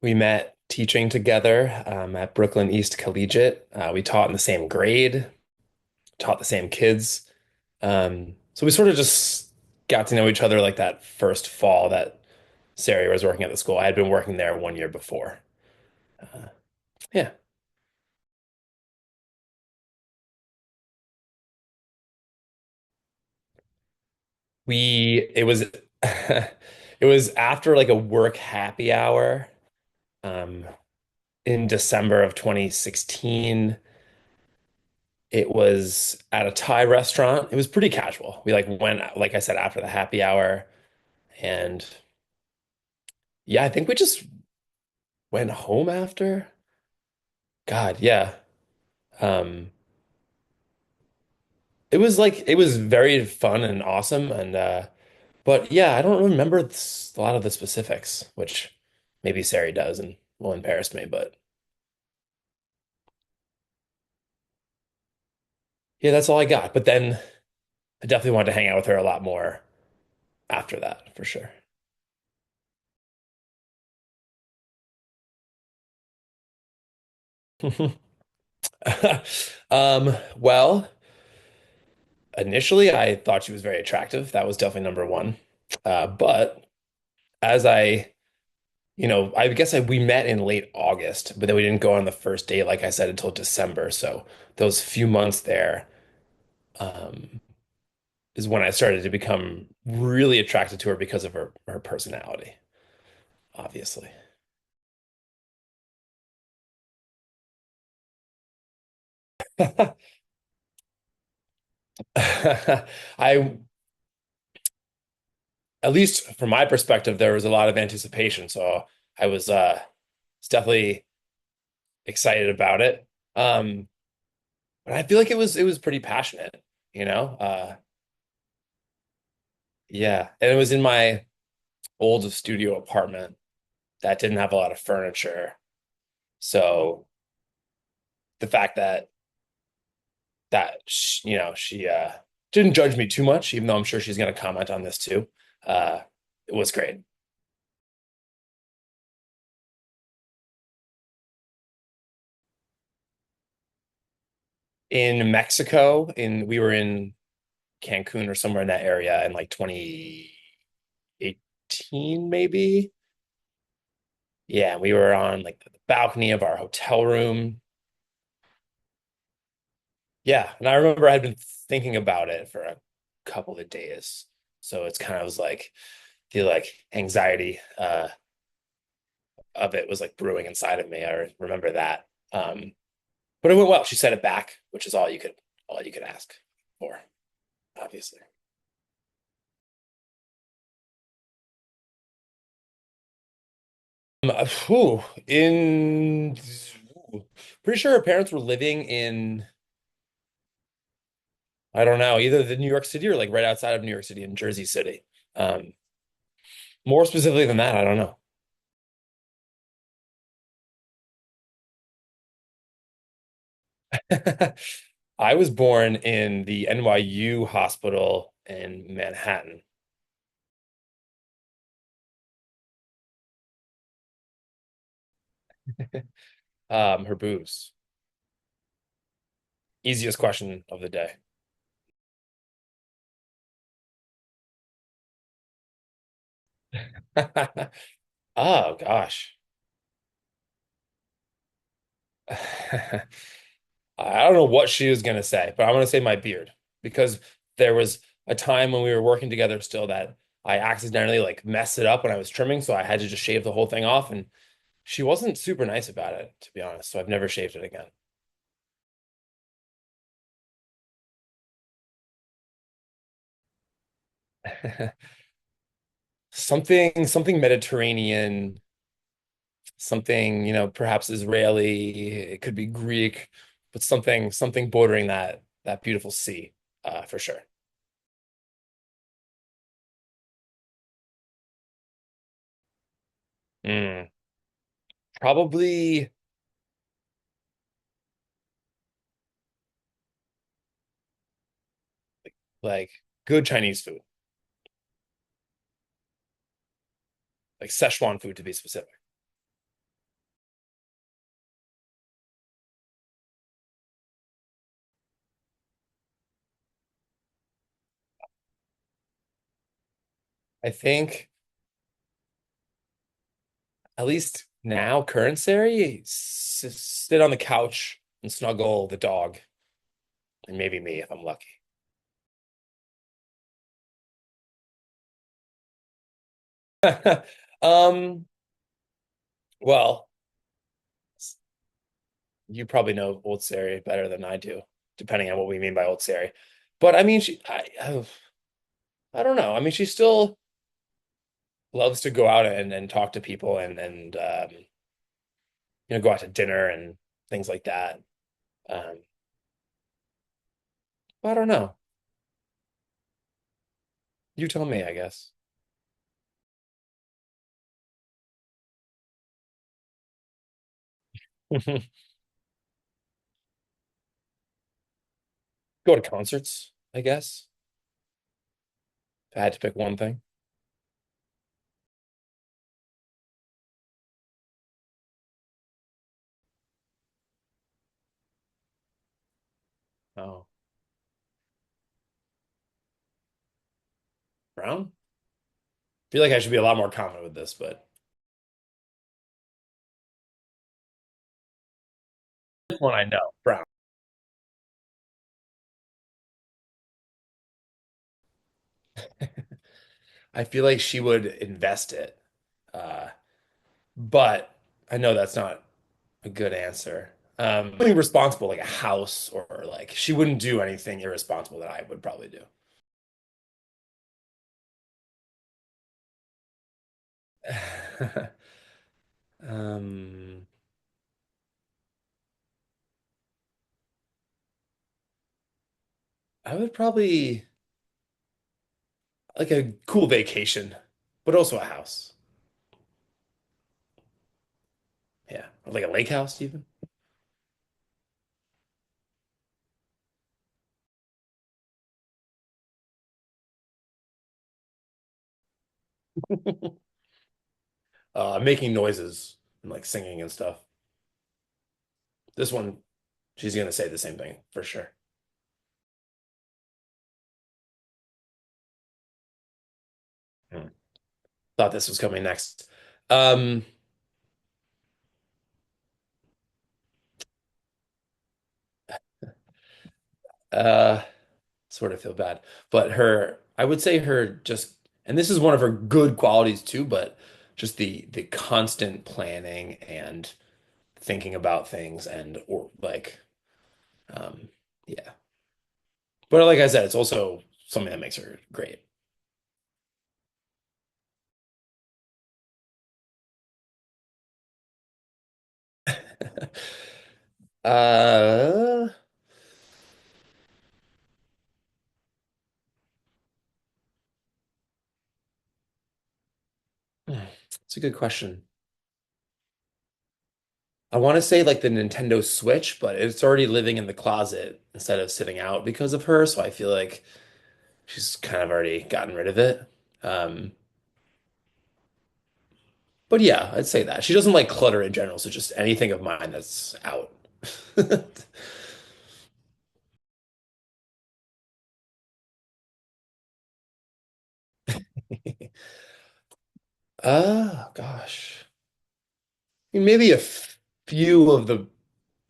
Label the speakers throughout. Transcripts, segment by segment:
Speaker 1: We met teaching together at Brooklyn East Collegiate. We taught in the same grade, taught the same kids. So we sort of just got to know each other like that first fall that Sari was working at the school. I had been working there 1 year before. Uh, yeah, it was it was after like a work happy hour um, in December of 2016. It was at a Thai restaurant. It was pretty casual. We like went, like I said, after the happy hour. And yeah, I think we just went home after. God, yeah. Um, it was very fun and awesome. And but yeah, I don't remember a lot of the specifics, which maybe Sari does and will embarrass me. But yeah, that's all I got. But then I definitely wanted to hang out with her a lot more after that, for sure. Well, initially I thought she was very attractive. That was definitely number one. But as I guess we met in late August, but then we didn't go on the first date, like I said, until December. So those few months there, um, is when I started to become really attracted to her because of her personality, obviously. I, at least from my perspective, there was a lot of anticipation, so I was definitely excited about it. Um, but I feel like it was pretty passionate, you know? Yeah, and it was in my old studio apartment that didn't have a lot of furniture. So the fact that she didn't judge me too much, even though I'm sure she's going to comment on this too. Uh, it was great. In Mexico, in we were in Cancun or somewhere in that area in like 2018, maybe. Yeah, we were on like the balcony of our hotel room. Yeah, and I remember I had been thinking about it for a couple of days. So it's kind of was like the like anxiety of it was like brewing inside of me. I remember that. But it went well. She said it back, which is all you could ask for, obviously. Whew, in pretty sure her parents were living in, I don't know, either the New York City or like right outside of New York City in Jersey City. Um, More specifically than that, I don't know. I was born in the NYU hospital in Manhattan. Her boobs. Easiest question of the day. Oh gosh. I don't know what she was gonna say, but I'm gonna say my beard because there was a time when we were working together still that I accidentally like messed it up when I was trimming, so I had to just shave the whole thing off, and she wasn't super nice about it, to be honest. So I've never shaved it again. Something Mediterranean, something, perhaps Israeli, it could be Greek, but something bordering that beautiful sea, for sure. Mm, Probably like good Chinese food, like Szechuan food to be specific. I think at least now, current Sari, sit on the couch and snuggle the dog, and maybe me if I'm lucky. Um, well, you probably know old Sari better than I do, depending on what we mean by old Sari. But I mean, I don't know. I mean, she still loves to go out and talk to people and go out to dinner and things like that. Um, I don't know. You tell me, I guess. Go to concerts, I guess. If I had to pick one thing. Oh, Brown? I feel like I should be a lot more confident with this, but this one I know. Brown. I feel like she would invest it. Uh, but I know that's not a good answer. Something responsible, like a house, or like she wouldn't do anything irresponsible that I would probably do. Um, I would probably like a cool vacation, but also a house. Yeah, or like a lake house even. Making noises and like singing and stuff. This one, she's gonna say the same thing for sure. Hmm. Thought this was coming next. Um, uh, Sort of feel bad, but I would say her just, and this is one of her good qualities too, but just the constant planning and thinking about things and or like, um, yeah. But like I said, it's also something that makes her great. Uh, it's a good question. I want to say like the Nintendo Switch, but it's already living in the closet instead of sitting out because of her. So I feel like she's kind of already gotten rid of it. Um, but yeah, I'd say that. She doesn't like clutter in general, so just anything of mine that's out. Gosh. I mean, maybe a few of the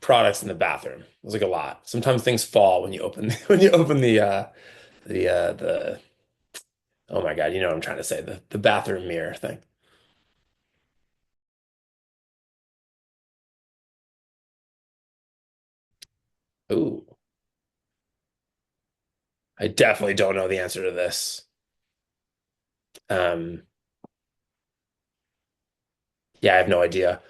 Speaker 1: products in the bathroom. There's like a lot. Sometimes things fall when you open when you open the oh my God, you know what I'm trying to say, the bathroom mirror thing. Ooh, I definitely don't know the answer to this. Um, yeah, I have no idea.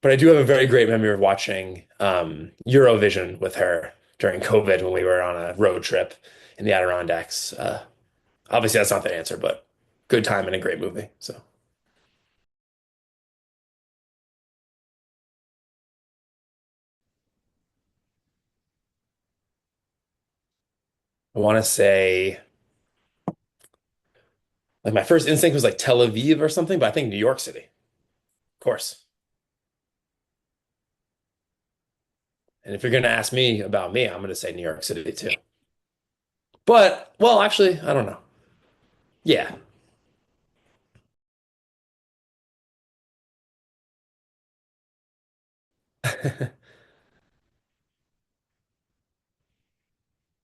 Speaker 1: But I do have a very great memory of watching Eurovision with her during COVID when we were on a road trip in the Adirondacks. Obviously, that's not the answer, but good time and a great movie. So I want to say, like, my first instinct was like Tel Aviv or something, but I think New York City, of course. And if you're going to ask me about me, I'm going to say New York City too. But, well, actually, I don't know. Yeah,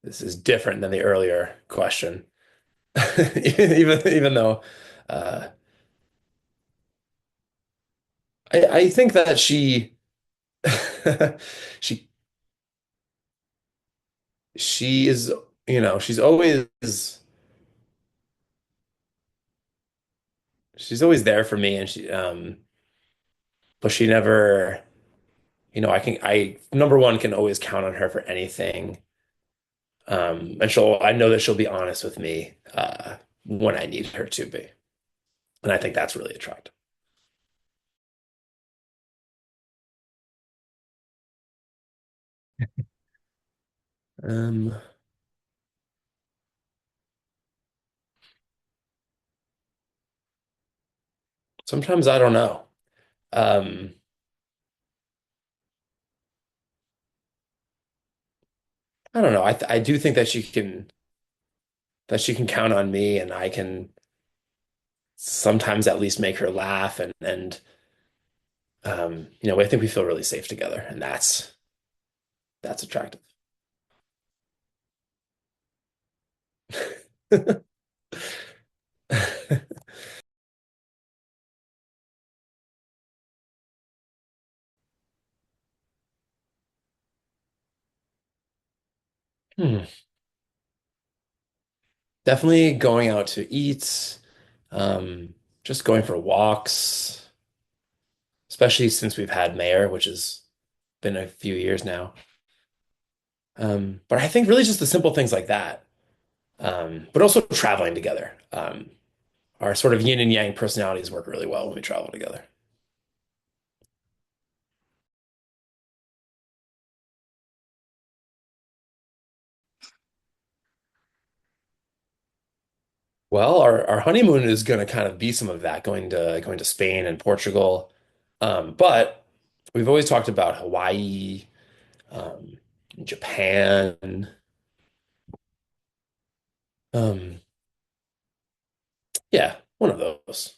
Speaker 1: This is different than the earlier question. Even though uh, I think that she she is, she's always there for me, and but she never, I number one can always count on her for anything. And I know that she'll be honest with me when I need her to be. And I think that's really attractive. Um, Sometimes I don't know. Um, I don't know. I do think that she can count on me, and I can sometimes at least make her laugh, I think we feel really safe together, and that's attractive. Hmm. Definitely going out to eat, just going for walks, especially since we've had Mayor, which has been a few years now. But I think really just the simple things like that. But also traveling together. Our sort of yin and yang personalities work really well when we travel together. Well, our honeymoon is going to kind of be some of that, going to Spain and Portugal. But we've always talked about Hawaii, um, Japan. Um, yeah, one of those.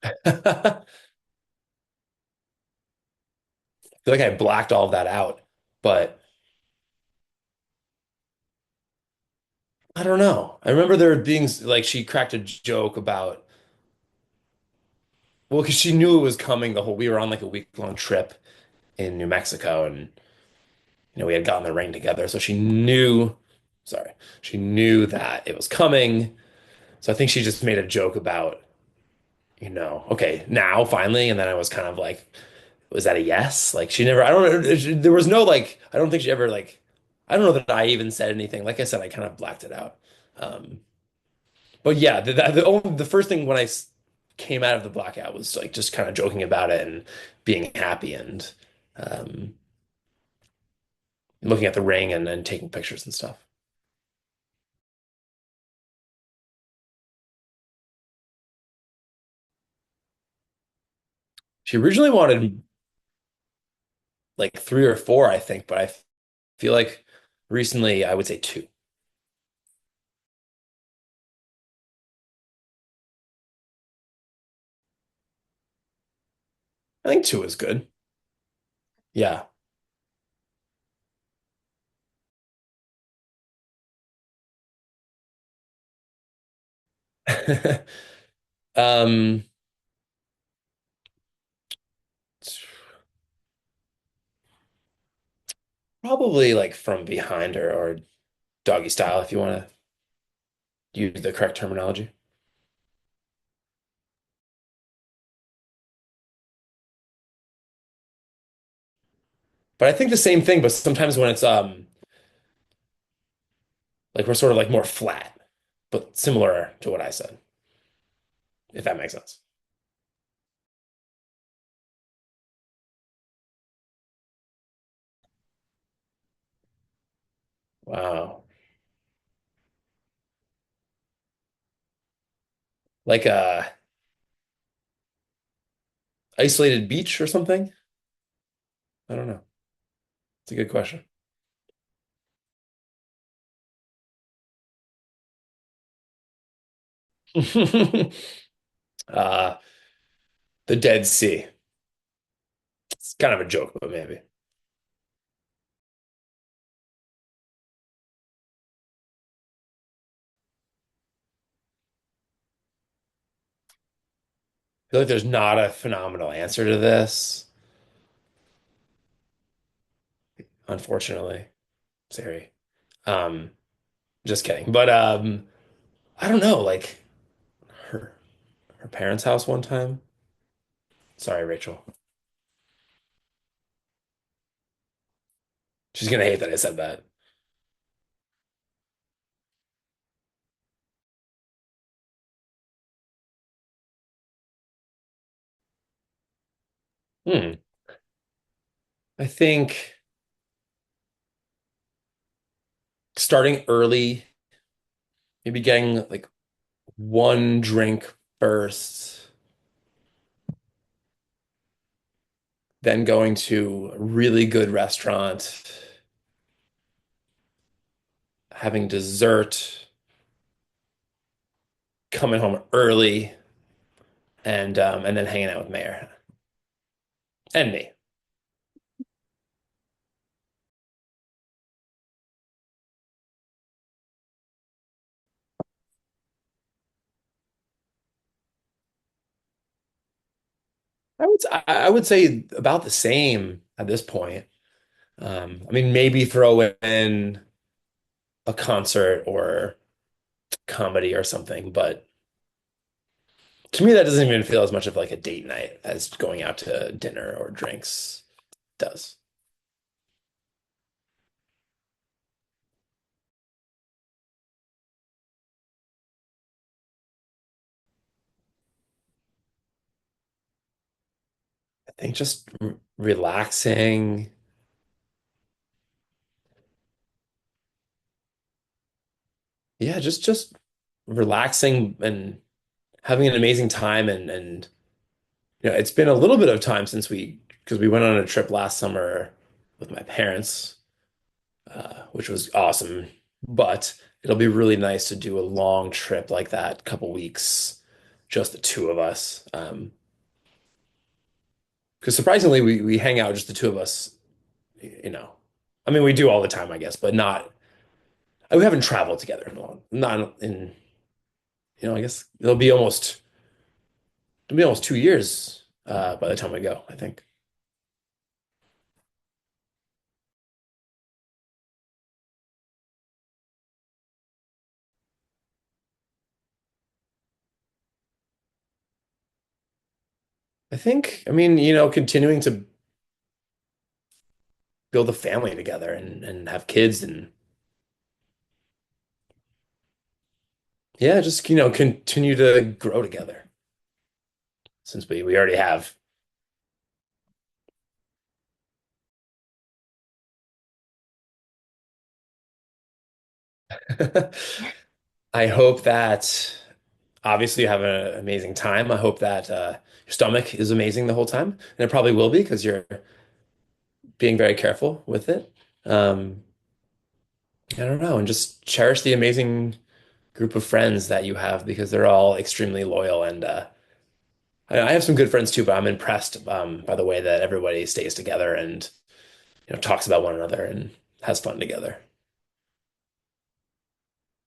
Speaker 1: I feel like I blacked all of that out, but I don't know. I remember there being like she cracked a joke about, well, because she knew it was coming we were on like a week-long trip in New Mexico, and we had gotten the ring together, so sorry, she knew that it was coming. So I think she just made a joke about, okay, now finally, and then I was kind of like, was that a yes? Like she never, I don't know, there was no like, I don't think she ever like, I don't know that I even said anything. Like I said, I kind of blacked it out. Um, but yeah, the first thing when came out of the blackout was like just kind of joking about it and being happy and um, looking at the ring and taking pictures and stuff. She originally wanted like three or four, I think, but I feel like recently I would say two. I think two is good. Yeah. Um, Probably like from behind or doggy style if you want to use the correct terminology. But I think the same thing, but sometimes when it's like we're sort of like more flat, but similar to what I said, if that makes sense. Wow. Like a isolated beach or something? I don't know. It's a good question. Uh, the Dead Sea. It's kind of a joke, but maybe. I feel like there's not a phenomenal answer to this, unfortunately. Sari. Um, just kidding. But I don't know, like her her parents' house one time. Sorry, Rachel. She's gonna hate that I said that. Hmm. I think starting early, maybe getting like one drink first, then going to a really good restaurant, having dessert, coming home early, and then hanging out with Mayor and me. I would say about the same at this point. I mean, maybe throw in a concert or comedy or something, but to me, that doesn't even feel as much of like a date night as going out to dinner or drinks does. I think just relaxing. Yeah, just relaxing and having an amazing time and it's been a little bit of time since because we went on a trip last summer with my parents, which was awesome. But it'll be really nice to do a long trip like that, couple weeks, just the two of us. Because surprisingly, we hang out just the two of us, you know. I mean, we do all the time, I guess, but not. We haven't traveled together in a long, not in, I guess it'll be almost 2 years by the time we go, I think. I mean, continuing to build a family together and have kids and yeah, just, continue to grow together since we already have. I hope that obviously you have an amazing time. I hope that your stomach is amazing the whole time, and it probably will be because you're being very careful with it. Um, I don't know, and just cherish the amazing group of friends that you have because they're all extremely loyal and I have some good friends too, but I'm impressed by the way that everybody stays together and talks about one another and has fun together.